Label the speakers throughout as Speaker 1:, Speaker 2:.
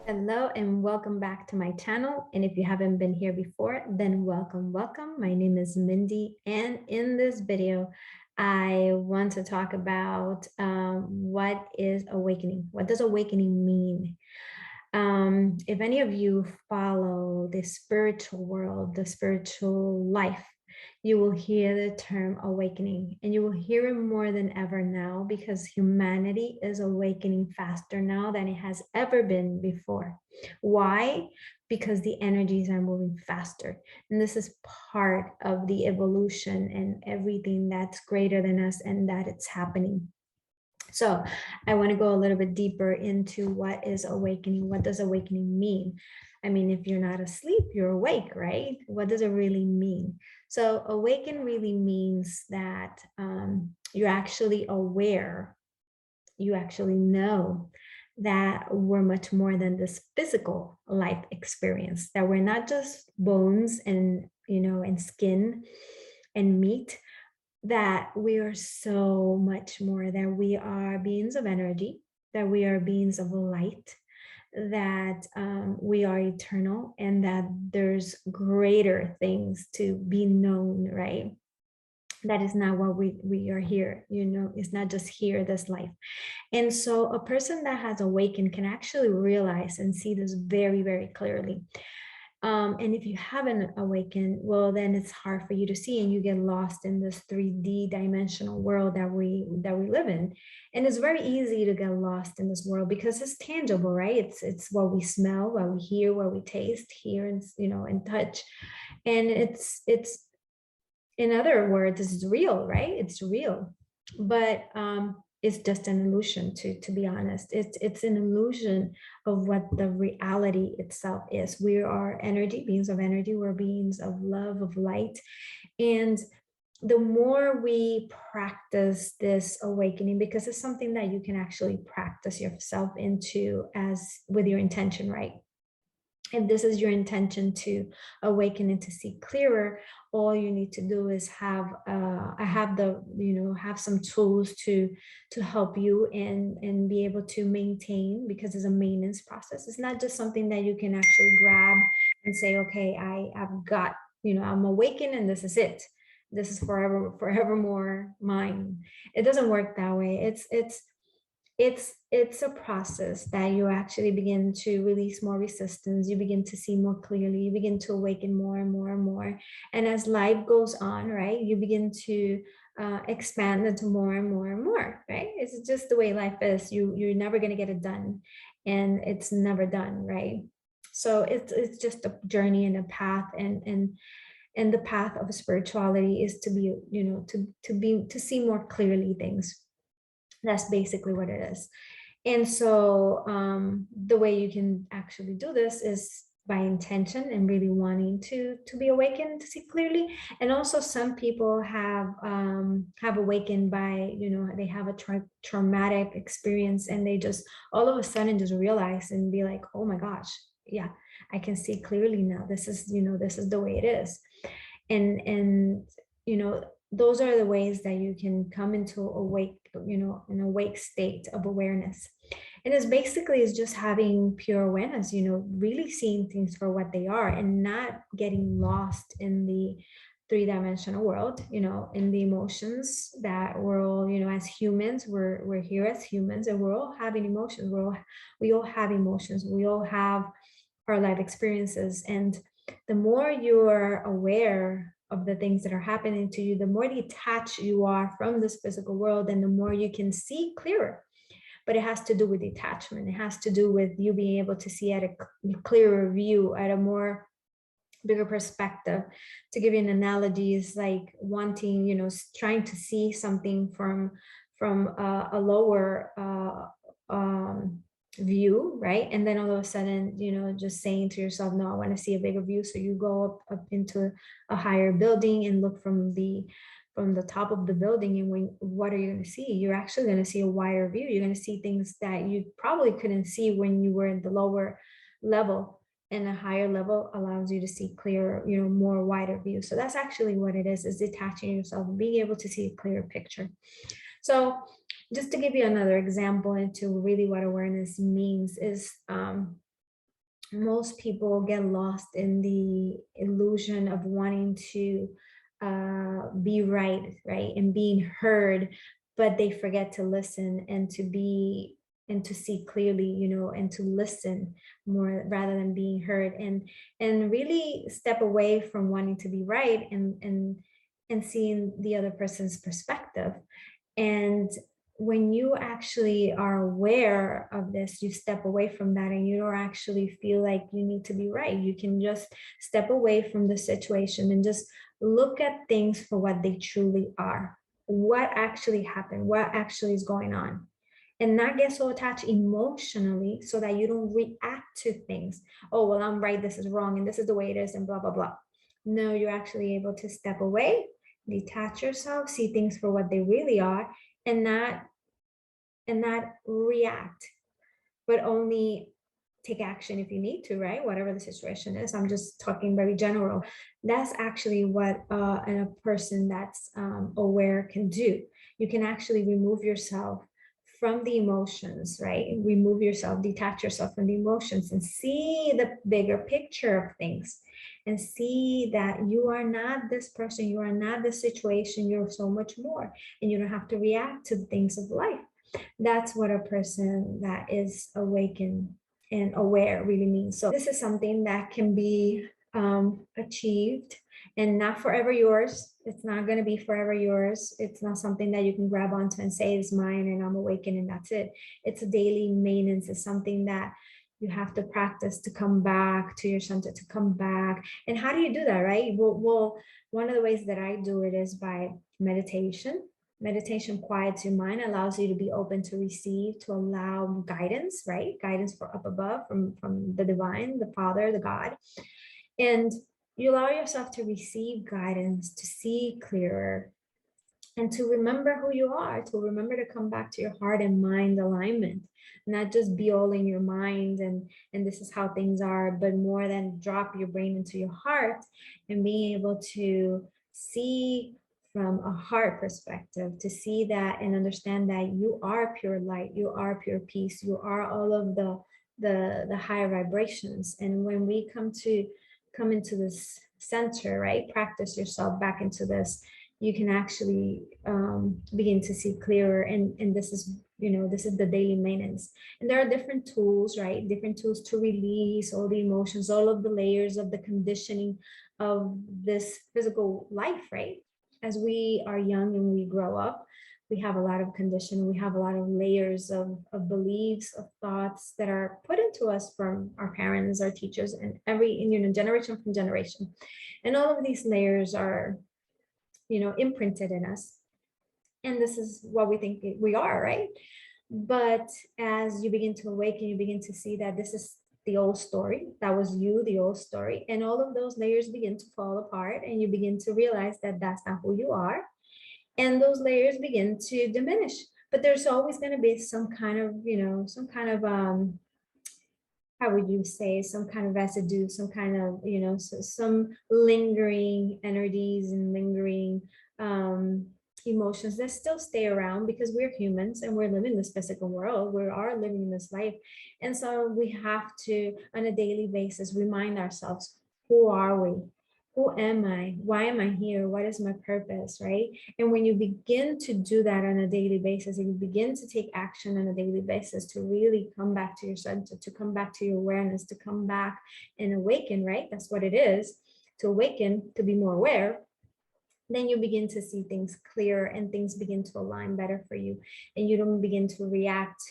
Speaker 1: Hello and welcome back to my channel. And if you haven't been here before, then welcome. My name is Mindy, and in this video, I want to talk about what is awakening. What does awakening mean? If any of you follow the spiritual world, the spiritual life, you will hear the term awakening, and you will hear it more than ever now because humanity is awakening faster now than it has ever been before. Why? Because the energies are moving faster. And this is part of the evolution and everything that's greater than us and that it's happening. So I want to go a little bit deeper into what is awakening. What does awakening mean? I mean, if you're not asleep, you're awake, right? What does it really mean? So awaken really means that you're actually aware, you actually know that we're much more than this physical life experience, that we're not just bones and, and skin and meat, that we are so much more, that we are beings of energy, that we are beings of light, that we are eternal, and that there's greater things to be known, right? That is not what we are here, it's not just here, this life. And so a person that has awakened can actually realize and see this very, very clearly. And if you haven't awakened, well, then it's hard for you to see, and you get lost in this 3D dimensional world that we live in. And it's very easy to get lost in this world because it's tangible, right? It's what we smell, what we hear, what we taste, hear, and and touch. And it's in other words, it's real, right? It's real. But it's just an illusion, to be honest. It's an illusion of what the reality itself is. We are energy, beings of energy. We're beings of love, of light. And the more we practice this awakening, because it's something that you can actually practice yourself into as with your intention, right? If this is your intention to awaken and to see clearer, all you need to do is have I have the have some tools to help you and be able to maintain, because it's a maintenance process. It's not just something that you can actually grab and say, okay, I've got, I'm awakened and this is it, this is forevermore mine. It doesn't work that way. It's a process that you actually begin to release more resistance, you begin to see more clearly, you begin to awaken more and more and more. And as life goes on, right, you begin to expand into more and more and more, right? It's just the way life is. You're never going to get it done, and it's never done, right? So it's just a journey and a path, and the path of spirituality is to be, to see more clearly things. That's basically what it is. And so the way you can actually do this is by intention and really wanting to be awakened, to see clearly. And also some people have awakened by, they have a traumatic experience, and they just all of a sudden just realize and be like, oh my gosh, yeah, I can see clearly now. This is, this is the way it is. And those are the ways that you can come into an awake state of awareness. And it's basically is just having pure awareness, really seeing things for what they are and not getting lost in the three-dimensional world, in the emotions that we're all, as humans, we're here as humans, and we're all having emotions. We all have emotions. We all have our life experiences. And the more you're aware of the things that are happening to you, the more detached you are from this physical world, and the more you can see clearer. But it has to do with detachment. It has to do with you being able to see at a clearer view, at a more bigger perspective. To give you an analogy, is like wanting, trying to see something from a lower view, right? And then all of a sudden, just saying to yourself, no, I want to see a bigger view. So you go up into a higher building and look from the top of the building, and what are you going to see? You're actually going to see a wider view. You're going to see things that you probably couldn't see when you were in the lower level. And a higher level allows you to see clearer, more wider view. So that's actually what it is detaching yourself, being able to see a clearer picture. So Just to give you another example into really what awareness means is, most people get lost in the illusion of wanting to be right, right, and being heard, but they forget to listen and to be and to see clearly, and to listen more rather than being heard, and really step away from wanting to be right, and seeing the other person's perspective. And when you actually are aware of this, you step away from that and you don't actually feel like you need to be right. You can just step away from the situation and just look at things for what they truly are. What actually happened? What actually is going on? And not get so attached emotionally so that you don't react to things. Oh, well, I'm right. This is wrong. And this is the way it is, and blah, blah, blah. No, you're actually able to step away, detach yourself, see things for what they really are, and not react, but only take action if you need to, right? Whatever the situation is. I'm just talking very general. That's actually what a person that's aware can do. You can actually remove yourself from the emotions, right? Remove yourself, detach yourself from the emotions, and see the bigger picture of things, and see that you are not this person, you are not this situation, you're so much more, and you don't have to react to the things of life. That's what a person that is awakened and aware really means. So this is something that can be achieved, and not forever yours. It's not going to be forever yours. It's not something that you can grab onto and say it's mine and I'm awakened and that's it. It's a daily maintenance. It's something that you have to practice to come back to your center, to come back. And how do you do that, right? Well, one of the ways that I do it is by meditation. Meditation quiets your mind, allows you to be open to receive, to allow guidance, right? Guidance for up above, from the divine, the Father, the God. And you allow yourself to receive guidance, to see clearer, and to remember who you are, to remember to come back to your heart and mind alignment, not just be all in your mind and this is how things are, but more than drop your brain into your heart and being able to see from a heart perspective, to see that and understand that you are pure light, you are pure peace, you are all of the higher vibrations. And when we come into this center, right, practice yourself back into this, you can actually begin to see clearer. And this is, this is the daily maintenance. And there are different tools, right? Different tools to release all the emotions, all of the layers of the conditioning of this physical life, right? As we are young and we grow up, we have a lot of conditioning, we have a lot of layers of beliefs, of thoughts that are put into us from our parents, our teachers, and generation from generation. And all of these layers are, imprinted in us. And this is what we think we are, right? But as you begin to awaken, you begin to see that this is the old story. That was you, the old story. And all of those layers begin to fall apart, and you begin to realize that that's not who you are. And those layers begin to diminish. But there's always going to be some kind of, some kind of how would you say, some kind of residue, some kind of, some lingering energies and lingering emotions that still stay around, because we're humans and we're living this physical world. We are living this life. And so we have to, on a daily basis, remind ourselves, who are we? Who am I? Why am I here? What is my purpose, right? And when you begin to do that on a daily basis, and you begin to take action on a daily basis to really come back to your center, to come back to your awareness, to come back and awaken, right? That's what it is, to awaken, to be more aware. Then you begin to see things clearer and things begin to align better for you. And you don't begin to react,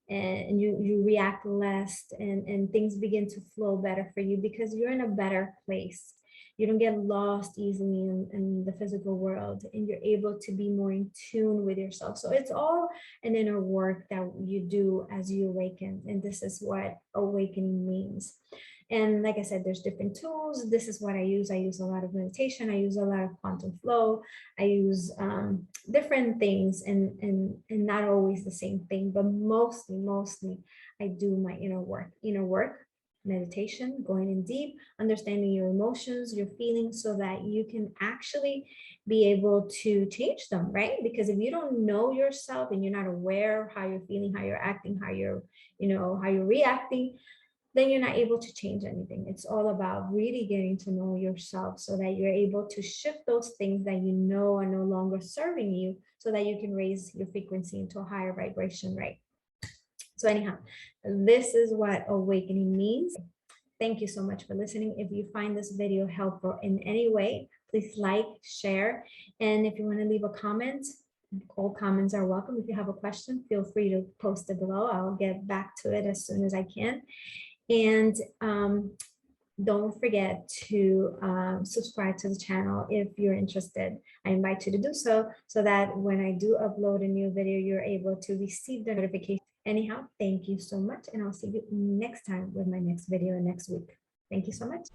Speaker 1: and you react less, and things begin to flow better for you because you're in a better place. You don't get lost easily in the physical world, and you're able to be more in tune with yourself. So it's all an inner work that you do as you awaken. And this is what awakening means. And like I said, there's different tools. This is what I use. I use a lot of meditation. I use a lot of quantum flow. I use different things, and not always the same thing, but mostly I do my inner work. meditation, going in deep, understanding your emotions, your feelings, so that you can actually be able to change them, right? Because if you don't know yourself and you're not aware of how you're feeling, how you're acting, how you're, how you're reacting, then you're not able to change anything. It's all about really getting to know yourself so that you're able to shift those things that you know are no longer serving you so that you can raise your frequency into a higher vibration, right? So anyhow, this is what awakening means. Thank you so much for listening. If you find this video helpful in any way, please like, share, and if you want to leave a comment, all comments are welcome. If you have a question, feel free to post it below. I'll get back to it as soon as I can. And don't forget to subscribe to the channel if you're interested. I invite you to do so, so that when I do upload a new video, you're able to receive the notification. Anyhow, thank you so much, and I'll see you next time with my next video next week. Thank you so much.